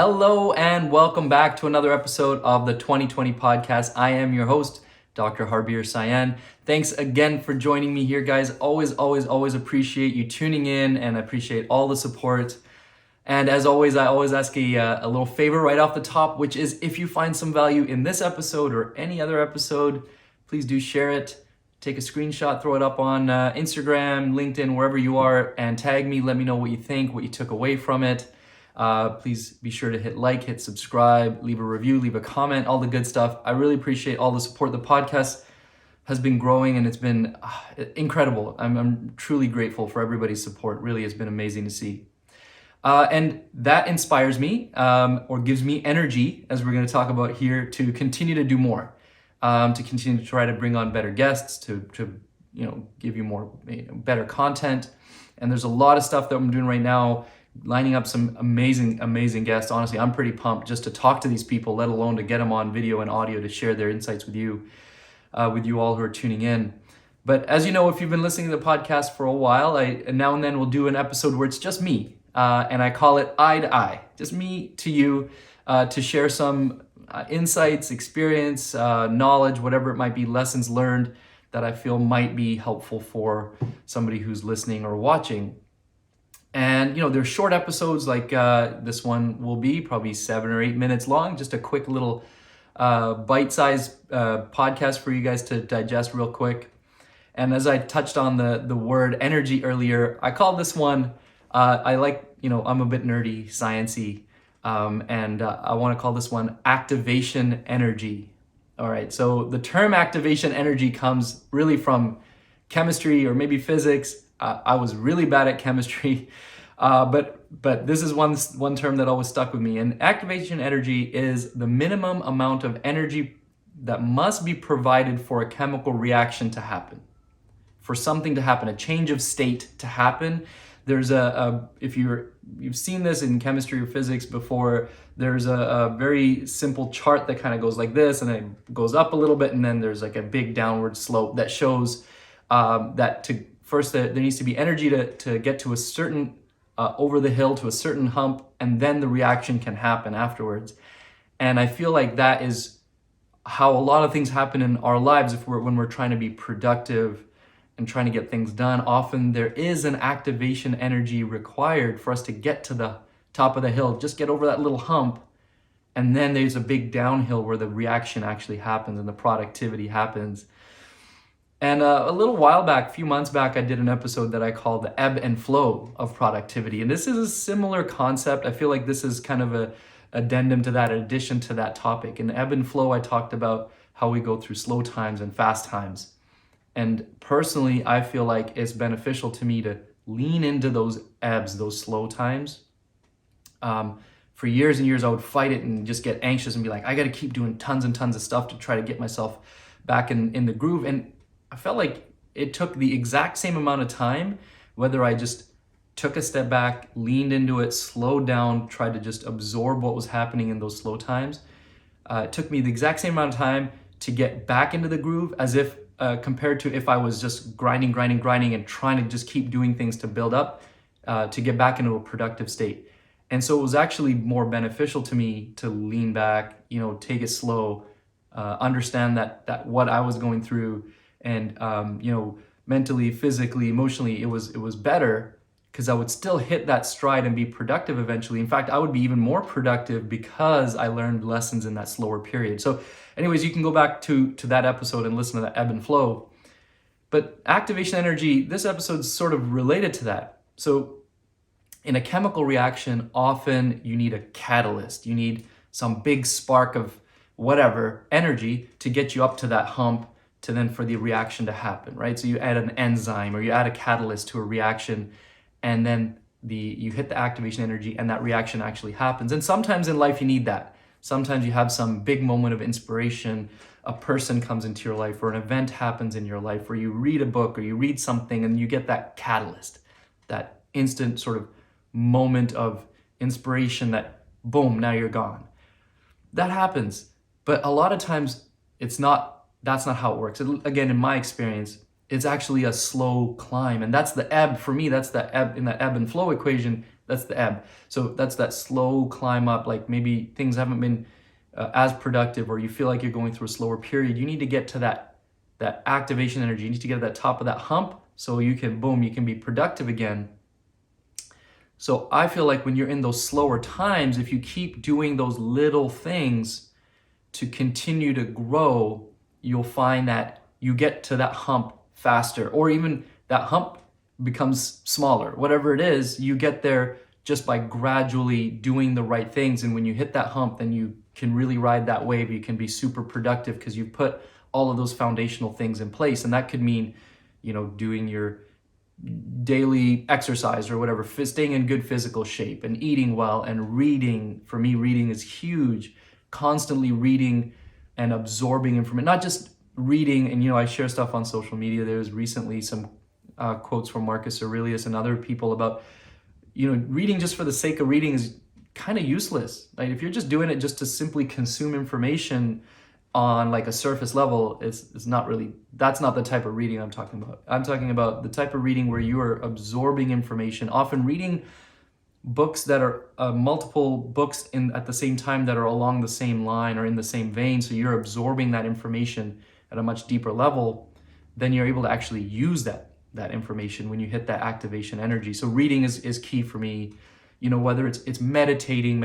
Hello and welcome back to another episode of the 2020 podcast. I am your host, Dr. Harbir Sian. Thanks again for joining me here, guys. Always appreciate you tuning in and I appreciate all the support. And as always, I always ask a little favor right off the top, which is if you find some value in this episode or any other episode, please do share it. Take a screenshot, throw it up on Instagram, LinkedIn, wherever you are, and tag me. Let me know what you think, what you took away from it. Please be sure to hit like, hit subscribe, leave a review, leave a comment, all the good stuff. I really appreciate all the support. The podcast has been growing and it's been incredible. I'm truly grateful for everybody's support. Really, it's been amazing to see. And that inspires me or gives me energy, as we're going to talk about here, to continue to do more, to continue to try to bring on better guests, to give you more better content. And there's a lot of stuff that I'm doing right now, lining up some amazing guests. Honestly, I'm pretty pumped just to talk to these people, let alone to get them on video and audio to share their insights with you all who are tuning in. But as you know, if you've been listening to the podcast for a while, I now and then will do an episode where it's just me, and I call it Eye2Eye, just me to you, to share some insights, experience, knowledge, whatever it might be, lessons learned that I feel might be helpful for somebody who's listening or watching. And, they're short episodes like this one will be probably 7 or 8 minutes long, just a quick little bite-sized podcast for you guys to digest real quick. And as I touched on the word energy earlier, I call this one, I'm a bit nerdy, sciencey, and I want to call this one activation energy. All right, so the term activation energy comes really from chemistry or maybe physics. I was really bad at chemistry, but this is one term that always stuck with me. And activation energy is the minimum amount of energy that must be provided for a chemical reaction to happen, for something to happen, a change of state to happen. There's if you've seen this in chemistry or physics before, there's a very simple chart that kind of goes like this, and it goes up a little bit, and then there's like a big downward slope that shows that first, there needs to be energy to get to a certain, over the hill to a certain hump, and then the reaction can happen afterwards. And I feel like that is how a lot of things happen in our lives when we're trying to be productive and trying to get things done. Often there is an activation energy required for us to get to the top of the hill, just get over that little hump, and then there's a big downhill where the reaction actually happens and the productivity happens. And a little while back, a few months back, I did an episode that I called the ebb and flow of productivity. And this is a similar concept. I feel like this is kind of a addendum to that, addition to that topic. In ebb and flow, I talked about how we go through slow times and fast times. And personally, I feel like it's beneficial to me to lean into those ebbs, those slow times. For years and years, I would fight it and just get anxious and be like, I got to keep doing tons and tons of stuff to try to get myself back in the groove. And I felt like it took the exact same amount of time, whether I just took a step back, leaned into it, slowed down, tried to just absorb what was happening in those slow times. It took me the exact same amount of time to get back into the groove as if compared to if I was just grinding and trying to just keep doing things to build up to get back into a productive state. And so it was actually more beneficial to me to lean back, take it slow, understand that what I was going through, and mentally, physically, emotionally, it was better because I would still hit that stride and be productive eventually. In fact, I would be even more productive because I learned lessons in that slower period. So anyways, you can go back to that episode and listen to that ebb and flow. But activation energy, this episode's sort of related to that. So in a chemical reaction, often you need a catalyst. You need some big spark of whatever energy to get you up to that hump, to then for the reaction to happen, right? So you add an enzyme or you add a catalyst to a reaction, and then you hit the activation energy and that reaction actually happens. And sometimes in life you need that. Sometimes you have some big moment of inspiration, a person comes into your life or an event happens in your life, or you read a book or you read something and you get that catalyst, that instant sort of moment of inspiration that boom, now you're gone. That happens. But a lot of times that's not how it works. Again, in my experience, it's actually a slow climb. And that's the ebb for me. That's the ebb in that ebb and flow equation. That's the ebb. So that's that slow climb up, like maybe things haven't been as productive, or you feel like you're going through a slower period. You need to get to that activation energy. You need to get to that top of that hump so you can, boom, you can be productive again. So I feel like when you're in those slower times, if you keep doing those little things to continue to grow, you'll find that you get to that hump faster, or even that hump becomes smaller. Whatever it is, you get there just by gradually doing the right things. And when you hit that hump, then you can really ride that wave. You can be super productive because you've put all of those foundational things in place. And that could mean, doing your daily exercise or whatever, staying in good physical shape and eating well and reading. For me, reading is huge. Constantly reading and absorbing information, not just reading. And I share stuff on social media. There's recently some quotes from Marcus Aurelius and other people about reading just for the sake of reading is kind of useless. Like if you're just doing it just to simply consume information on like a surface level, it's not really, that's not the type of reading I'm talking about. I'm talking about the type of reading where you are absorbing information, often reading books that are multiple books at the same time that are along the same line or in the same vein. So you're absorbing that information at a much deeper level. Then you're able to actually use that information when you hit that activation energy. So reading is key for me. Whether it's meditating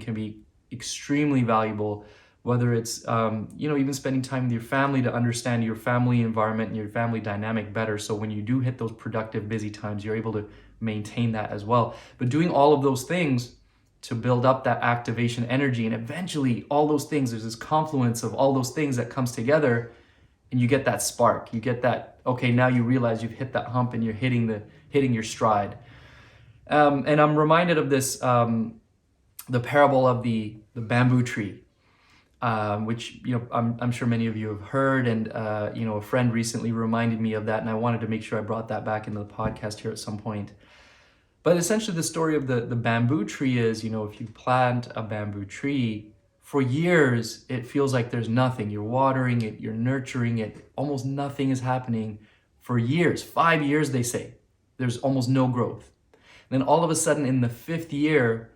can be extremely valuable. Whether it's even spending time with your family to understand your family environment and your family dynamic better. So when you do hit those productive, busy times, you're able to maintain that as well. But doing all of those things to build up that activation energy, and eventually all those things, there's this confluence of all those things that comes together, and you get that spark. You get that, okay, now you realize you've hit that hump and you're hitting your stride. And I'm reminded of this, the parable of the bamboo tree. Which I'm sure many of you have heard, and a friend recently reminded me of that, and I wanted to make sure I brought that back into the podcast here at some point. But essentially the story of the bamboo tree is, if you plant a bamboo tree, for years it feels like there's nothing. You're watering it, you're nurturing it, almost nothing is happening for years. 5 years, they say, there's almost no growth. And then all of a sudden in the 5th year,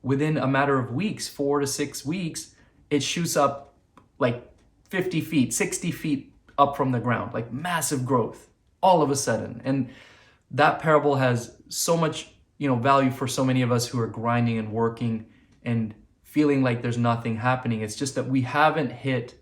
within a matter of weeks, 4 to 6 weeks, it shoots up like 50 feet, 60 feet up from the ground, like massive growth all of a sudden. And that parable has so much, value for so many of us who are grinding and working and feeling like there's nothing happening. It's just that we haven't hit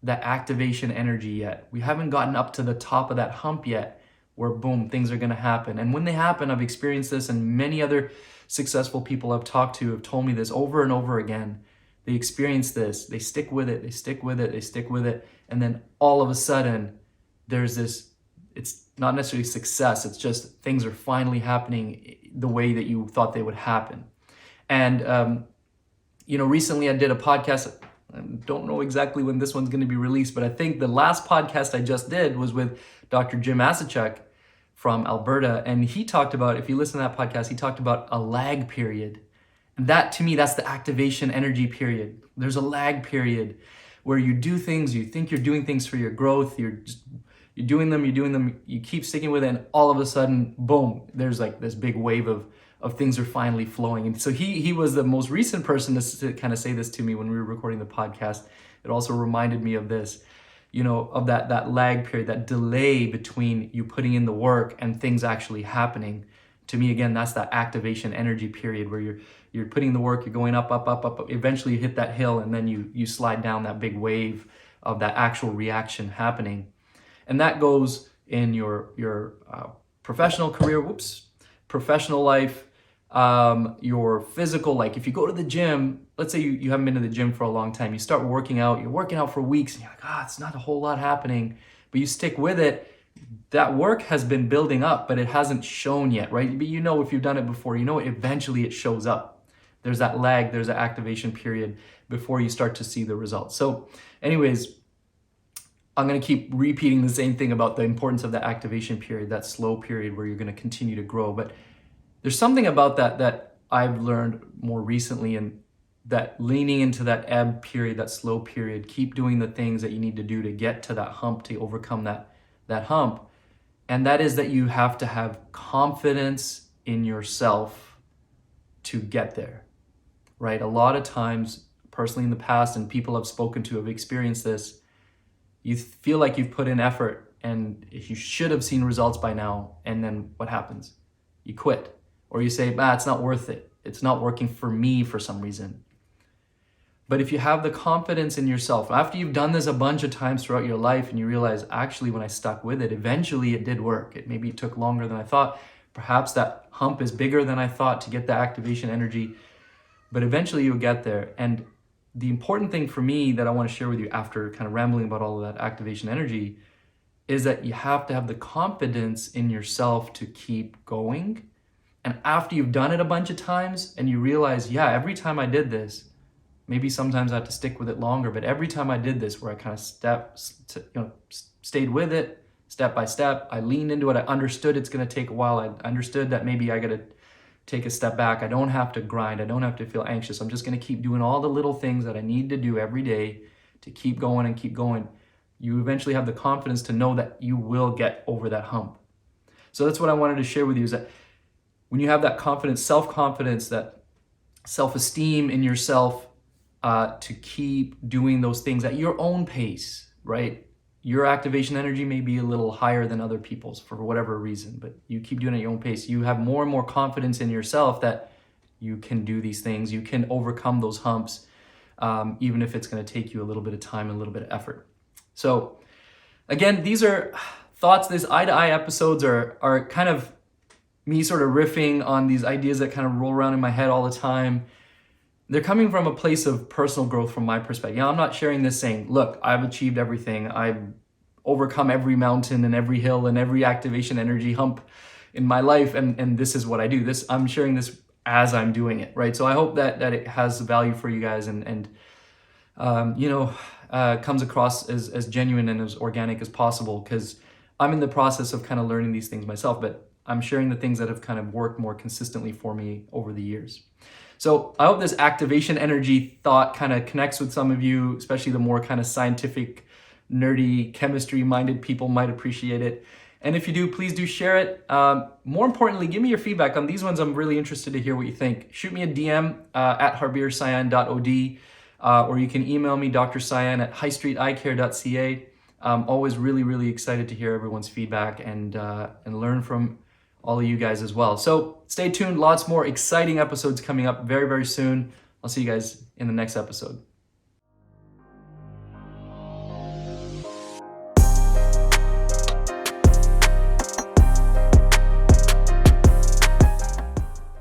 that activation energy yet. We haven't gotten up to the top of that hump yet where boom, things are going to happen. And when they happen, I've experienced this, and many other successful people I've talked to have told me this over and over again. They experience this, they stick with it, they stick with it, they stick with it. And then all of a sudden there's this, it's not necessarily success, it's just things are finally happening the way that you thought they would happen. And, recently I did a podcast. I don't know exactly when this one's going to be released, but I think the last podcast I just did was with Dr. Jim Asachek from Alberta. And he talked about, if you listen to that podcast, he talked about a lag period. And that, to me, that's the activation energy period. There's a lag period where you do things, you think you're doing things for your growth, you're doing them, you keep sticking with it, and all of a sudden, boom, there's like this big wave of things are finally flowing. And so he was the most recent person to kind of say this to me when we were recording the podcast. It also reminded me of this, of that lag period, that delay between you putting in the work and things actually happening. To me, again, that's that activation energy period where you're putting the work, you're going up, eventually you hit that hill, and then you slide down that big wave of that actual reaction happening. And that goes in your professional career, professional life, your physical, like if you go to the gym, let's say you haven't been to the gym for a long time, you start working out, you're working out for weeks, and you're like, it's not a whole lot happening, but you stick with it. That work has been building up, but it hasn't shown yet, right? But if you've done it before, eventually it shows up. There's that lag, there's an activation period before you start to see the results. So anyways, I'm going to keep repeating the same thing about the importance of the activation period, that slow period where you're going to continue to grow. But there's something about that I've learned more recently, and that leaning into that ebb period, that slow period, keep doing the things that you need to do to get to that hump, to overcome that hump. And that is that you have to have confidence in yourself to get there, right? A lot of times, personally in the past, and people I've spoken to have experienced this, you feel like you've put in effort and you should have seen results by now, and then what happens? You quit. Or you say, it's not worth it. It's not working for me for some reason. But if you have the confidence in yourself, after you've done this a bunch of times throughout your life and you realize, actually, when I stuck with it, eventually it did work. Maybe it took longer than I thought. Perhaps that hump is bigger than I thought to get the activation energy, but eventually you'll get there. And the important thing for me that I want to share with you after kind of rambling about all of that activation energy is that you have to have the confidence in yourself to keep going. And after you've done it a bunch of times and you realize, every time I did this, maybe sometimes I have to stick with it longer, but every time I did this where I kind of stayed with it step by step, I leaned into it, I understood it's going to take a while, I understood that maybe I got to take a step back, I don't have to grind, I don't have to feel anxious, I'm just going to keep doing all the little things that I need to do every day to keep going and keep going. You eventually have the confidence to know that you will get over that hump. So that's what I wanted to share with you, is that when you have that confidence, self-confidence, that self-esteem in yourself, to keep doing those things at your own pace, right? Your activation energy may be a little higher than other people's for whatever reason, but you keep doing it at your own pace. You have more and more confidence in yourself that you can do these things. You can overcome those humps, even if it's going to take you a little bit of time and a little bit of effort. So again, these are thoughts. These Eye2Eye episodes are kind of me sort of riffing on these ideas that kind of roll around in my head all the time. They're coming from a place of personal growth from my perspective. I'm not sharing this saying, look, I've achieved everything. I've overcome every mountain and every hill and every activation energy hump in my life, and this is what I do. I'm sharing this as I'm doing it, right? So I hope that it has value for you guys and comes across as genuine and as organic as possible, because I'm in the process of kind of learning these things myself, but I'm sharing the things that have kind of worked more consistently for me over the years. So I hope this activation energy thought kind of connects with some of you, especially the more kind of scientific, nerdy, chemistry-minded people might appreciate it. And if you do, please do share it. More importantly, give me your feedback on these ones. I'm really interested to hear what you think. Shoot me a DM at harbirsian.od, or you can email me, Dr. Sian at highstreeteyecare.ca. I'm always really, really excited to hear everyone's feedback and learn from all of you guys as well. So stay tuned. Lots more exciting episodes coming up very, very soon. I'll see you guys in the next episode.